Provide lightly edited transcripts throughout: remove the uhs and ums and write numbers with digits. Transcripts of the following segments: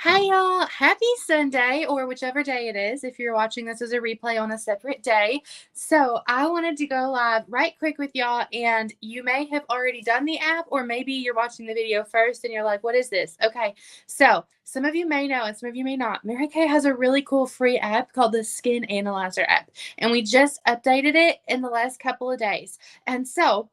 Hi, y'all. Happy Sunday, or whichever day it is, if you're watching this as a replay on a separate day. So, I wanted to go live right quick with y'all, and you may have already done the app, or maybe you're watching the video first and you're like, what is this? Okay, so some of you may know and some of you may not. Mary Kay has a really cool free app called the Skin Analyzer app, and we just updated it in the last couple of days. And so,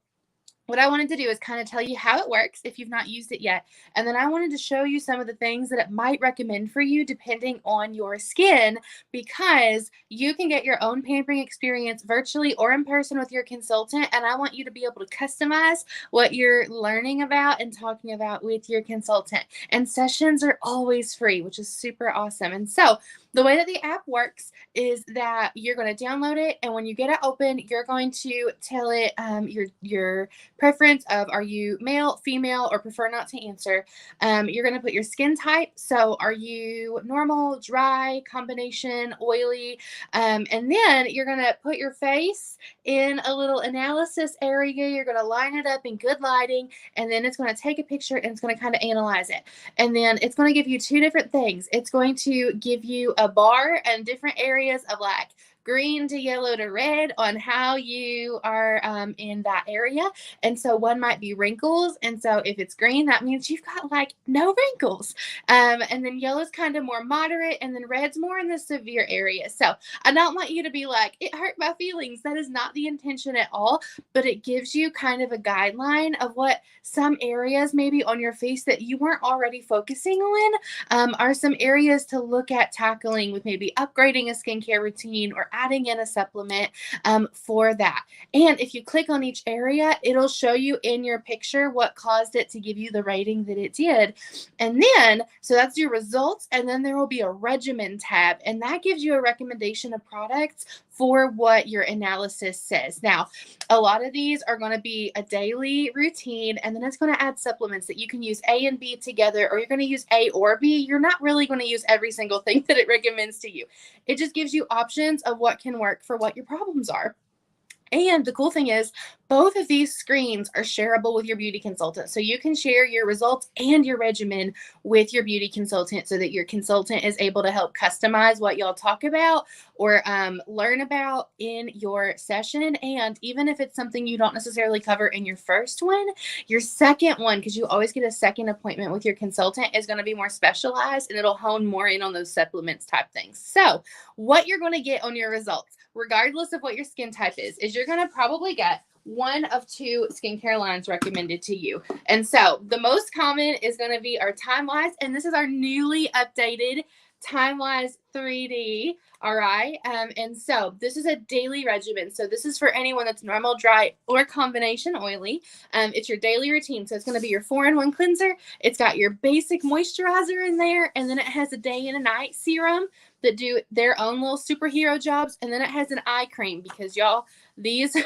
what I wanted to do is kind of tell you how it works if you've not used it yet. And then I wanted to show you some of the things that it might recommend for you depending on your skin, because you can get your own pampering experience virtually or in person with your consultant. And I want you to be able to customize what you're learning about and talking about with your consultant. And sessions are always free, which is super awesome. And so the way that the app works is that you're going to download it, and when you get it open, you're going to tell it your preference of, are you male, female, or prefer not to answer. You're going to put your skin type. So are you normal, dry, combination, oily? And then you're going to put your face in a little analysis area. You're going to line it up in good lighting, and then it's going to take a picture and it's going to kind of analyze it. And then it's going to give you two different things. It's going to give you a bar and different areas of like green to yellow to red on how you are in that area. And so one might be wrinkles. And so if it's green, that means you've got like no wrinkles. And then yellow's kind of more moderate, and then red's more in the severe area. So I don't want you to be like, it hurt my feelings. That is not the intention at all, but it gives you kind of a guideline of what some areas maybe on your face that you weren't already focusing on are some areas to look at tackling with maybe upgrading a skincare routine or adding in a supplement for that. And if you click on each area, it'll show you in your picture what caused it to give you the rating that it did. And then, so that's your results. And then there will be a regimen tab, and that gives you a recommendation of products for what your analysis says. Now, a lot of these are going to be a daily routine, and then it's going to add supplements that you can use A and B together, or you're going to use A or B. You're not really going to use every single thing that it recommends to you. It just gives you options of what can work for what your problems are. And the cool thing is, both of these screens are shareable with your beauty consultant. So you can share your results and your regimen with your beauty consultant so that your consultant is able to help customize what y'all talk about or learn about in your session. And even if it's something you don't necessarily cover in your first one, your second one, because you always get a second appointment with your consultant, is going to be more specialized, and it'll hone more in on those supplements type things. So what you're going to get on your results, regardless of what your skin type is you're going to probably get one of two skincare lines recommended to you. And so the most common is going to be our Time-Wise, and this is our newly updated Time-Wise 3D. All right. And so this is a daily regimen. So this is for anyone that's normal, dry, or combination oily. It's your daily routine. So it's going to be your 4-in-1 cleanser. It's got your basic moisturizer in there, and then it has a day and a night serum that do their own little superhero jobs. And then it has an eye cream, because y'all, these,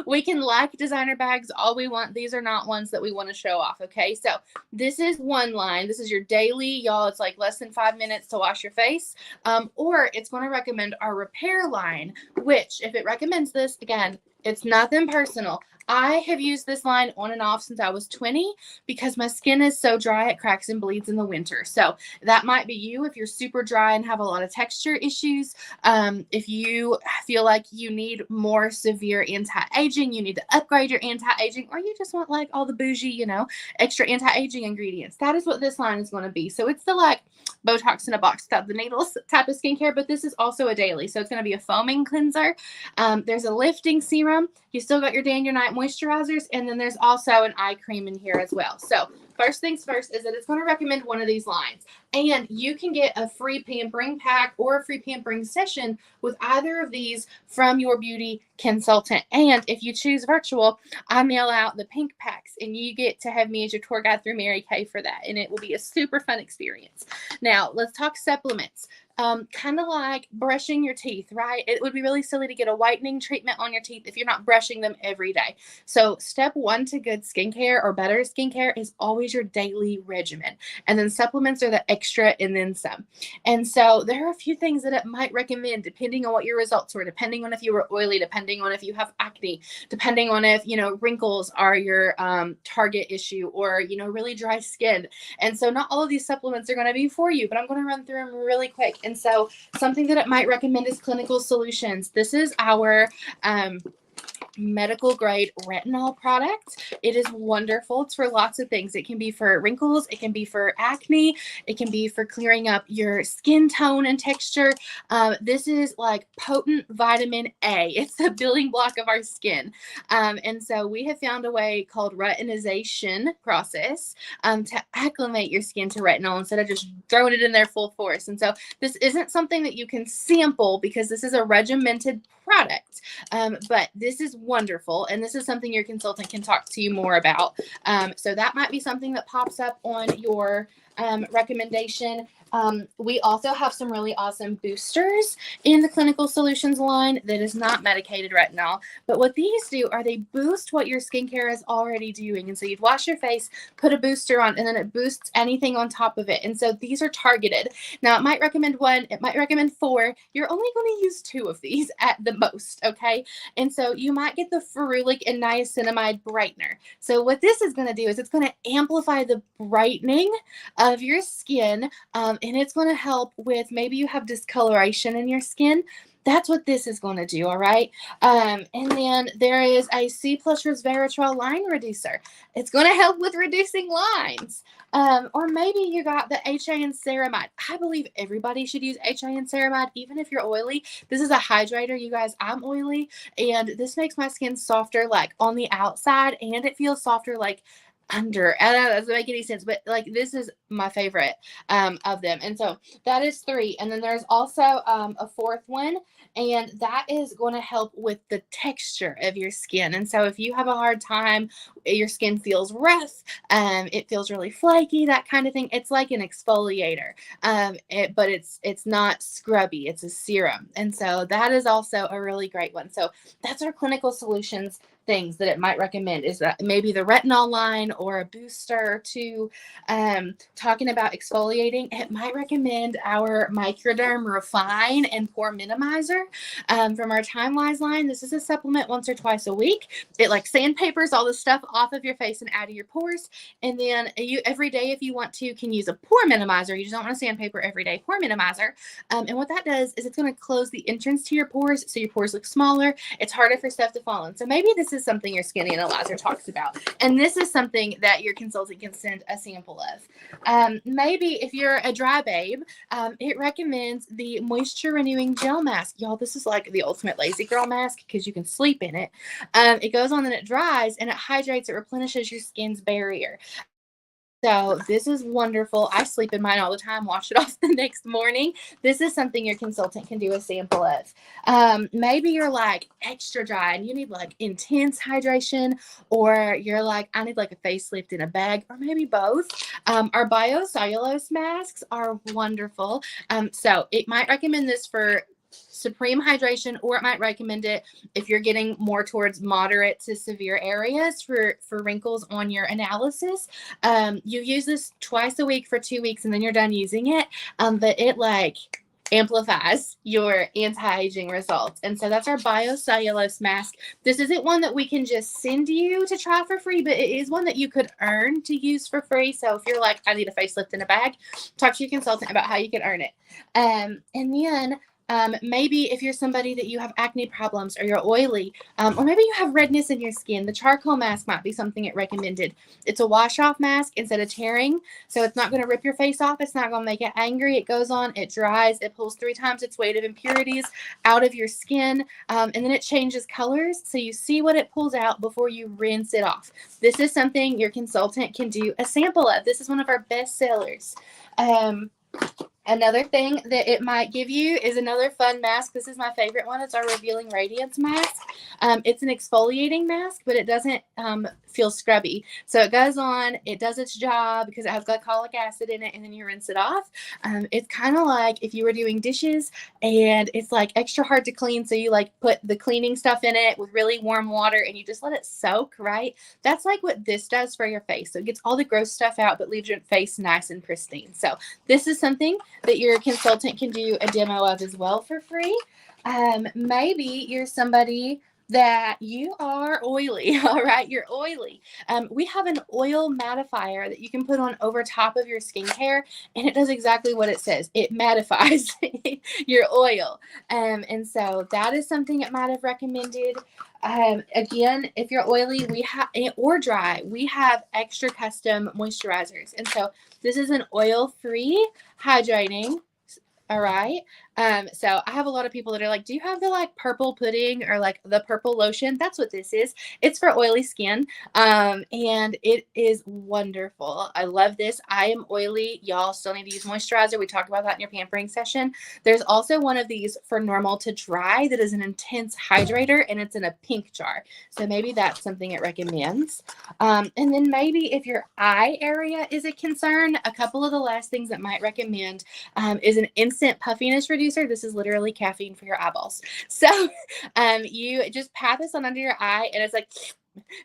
we can like designer bags all we want. These are not ones that we want to show off. Okay. So this is one line. This is your daily, y'all. It's like less than 5 minutes to wash your face. Or it's going to recommend our repair line, which if it recommends this, again, it's nothing personal. I have used this line on and off since I was 20 because my skin is so dry it cracks and bleeds in the winter. So that might be you if you're super dry and have a lot of texture issues. If you feel like you need more severe anti-aging, you need to upgrade your anti-aging, or you just want like all the bougie, extra anti-aging ingredients. That is what this line is going to be. So it's the like Botox in a box without the needles type of skincare, but this is also a daily. So it's going to be a foaming cleanser. There's a lifting serum. You still got your day and your night moisturizers, and then there's also an eye cream in here as well. So first things first is that it's going to recommend one of these lines, and you can get a free pampering pack or a free pampering session with either of these from your beauty consultant. And if you choose virtual, I mail out the pink packs, and you get to have me as your tour guide through Mary Kay for that, and it will be a super fun experience. Now let's talk supplements. kind of like brushing your teeth, right? It would be really silly to get a whitening treatment on your teeth if you're not brushing them every day. So, step one to good skincare or better skincare is always your daily regimen. And then supplements are the extra and then some. And so, there are a few things that it might recommend depending on what your results were, depending on if you were oily, depending on if you have acne, depending on if, wrinkles are your target issue or, really dry skin. And so not all of these supplements are going to be for you, but I'm going to run through them really quick. And so something that it might recommend is Clinical Solutions. This is our medical grade retinol product. It is wonderful. It's for lots of things. It can be for wrinkles, it can be for acne, it can be for clearing up your skin tone and texture. This is like potent vitamin A. It's the building block of our skin. And so we have found a way called retinization process to acclimate your skin to retinol instead of just throwing it in there full force. And so this isn't something that you can sample because this is a regimented product. But this is wonderful. And this is something your consultant can talk to you more about. So that might be something that pops up on your recommendation. We also have some really awesome boosters in the Clinical Solutions line that is not medicated retinol. But what these do are they boost what your skincare is already doing. And so you'd wash your face, put a booster on, and then it boosts anything on top of it. And so these are targeted. Now, it might recommend one, it might recommend four. You're only going to use two of these at the most, okay? And so you might get the ferulic and niacinamide brightener. So what this is going to do is it's going to amplify the brightening of your skin, and it's going to help with maybe you have discoloration in your skin. That's what this is going to do, all right? And then there is a C plus resveratrol line reducer. It's going to help with reducing lines. Or maybe you got the HA and ceramide. I believe everybody should use HA and ceramide, even if you're oily. This is a hydrator, you guys. I'm oily, and this makes my skin softer, like on the outside, and it feels softer, like under. I don't know, that doesn't make any sense, but like this is my favorite of them. And so that is three. And then there's also a fourth one, and that is going to help with the texture of your skin. And so if you have a hard time, your skin feels rough, it feels really flaky, that kind of thing, it's like an exfoliator, but it's not scrubby, it's a serum. And so that is also a really great one. So that's our Clinical Solutions things that it might recommend, is that maybe the retinol line or a booster to talking about exfoliating. It might recommend our Microderm Refine and Pore Minimizer from our Time Wise line. This is a supplement once or twice a week. It like sandpapers all the stuff off of your face and out of your pores. And then you every day, if you want to, can use a pore minimizer. You just don't want to sandpaper every day. Pore minimizer. And what that does is it's going to close the entrance to your pores so your pores look smaller. It's harder for stuff to fall in. So maybe this is something your skin analyzer talks about. And this is something that your consultant can send a sample of. Maybe if you're a dry babe, it recommends the Moisture Renewing Gel Mask. Y'all, this is like the ultimate lazy girl mask because you can sleep in it. It goes on and it dries and it hydrates, it replenishes your skin's barrier. So this is wonderful. I sleep in mine all the time, wash it off the next morning. This is something your consultant can do a sample of. Maybe you're like extra dry and you need like intense hydration, or you're like, I need like a facelift in a bag, or maybe both. Our biocellulose masks are wonderful. So it might recommend this for supreme hydration, or it might recommend it if you're getting more towards moderate to severe areas for wrinkles on your analysis. You use this twice a week for 2 weeks and then you're done using it. But it like amplifies your anti-aging results. And so that's our biocellulose mask. This isn't one that we can just send you to try for free, but it is one that you could earn to use for free. So if you're like, I need a facelift in a bag, talk to your consultant about how you can earn it. And then maybe if you're somebody that you have acne problems, or you're oily, or maybe you have redness in your skin, the charcoal mask might be something it recommended. It's a wash-off mask instead of tearing, so it's not going to rip your face off. It's not going to make it angry. It goes on, it dries, it pulls 3 times its weight of impurities out of your skin, and then it changes colors, so you see what it pulls out before you rinse it off. This is something your consultant can do a sample of. This is one of our best sellers. Another thing that it might give you is another fun mask. This is my favorite one. It's our Revealing Radiance mask. It's an exfoliating mask, but it doesn't feels scrubby. So it goes on, it does its job because it has glycolic acid in it, and then you rinse it off. It's kind of like if you were doing dishes and it's like extra hard to clean. So you like put the cleaning stuff in it with really warm water and you just let it soak, right? That's like what this does for your face. So it gets all the gross stuff out, but leaves your face nice and pristine. So this is something that your consultant can do a demo of as well for free. Maybe you're somebody that you are oily. All right, you're oily. We have an oil mattifier that you can put on over top of your skincare, and it does exactly what it says. It mattifies your oil. And so that is something it might have recommended. Again, if you're oily, we have or dry, we have extra custom moisturizers. And so this is an oil-free hydrating. All right. So I have a lot of people that are like, do you have the like purple pudding or like the purple lotion? That's what this is. It's for oily skin. And it is wonderful. I love this. I am oily. Y'all still need to use moisturizer. We talked about that in your pampering session. There's also one of these for normal to dry that is an intense hydrator, and it's in a pink jar. So maybe that's something it recommends. And then maybe if your eye area is a concern, a couple of the last things that might recommend is an instant puffiness reducer. This is literally caffeine for your eyeballs. So you just pat this on under your eye, and it's like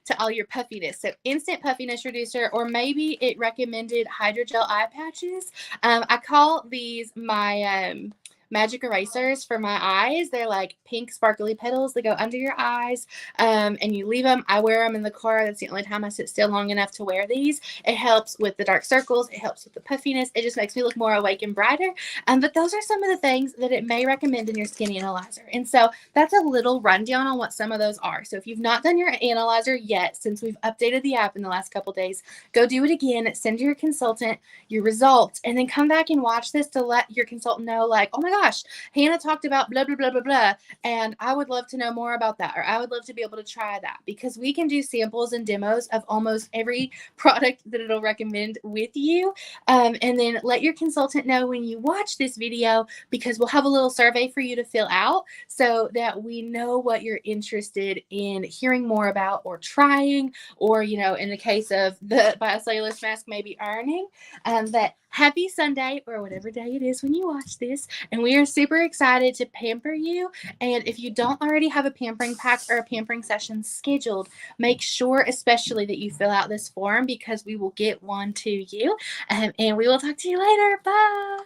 to all your puffiness. So instant puffiness reducer, or maybe it recommended hydrogel eye patches. I call these my magic erasers for my eyes. They're like pink sparkly petals that go under your eyes, and you leave them. I wear them in the car. That's the only time I sit still long enough to wear these. It helps with the dark circles. It helps with the puffiness. It just makes me look more awake and brighter. But those are some of the things that it may recommend in your skin analyzer. And so that's a little rundown on what some of those are. So if you've not done your analyzer yet, since we've updated the app in the last couple days, go do it again. Send your consultant your results, and then come back and watch this to let your consultant know, like, oh my gosh, Hannah talked about blah, blah, blah, blah, blah, and I would love to know more about that, or I would love to be able to try that, because we can do samples and demos of almost every product that it'll recommend with you. And then let your consultant know when you watch this video, because we'll have a little survey for you to fill out so that we know what you're interested in hearing more about or trying, or, you know, in the case of the biocellulose mask, maybe ironing. But happy Sunday, or whatever day it is when you watch this. And we are super excited to pamper you. And if you don't already have a pampering pack or a pampering session scheduled, make sure especially that you fill out this form, because we will get one to you. And we will talk to you later. Bye.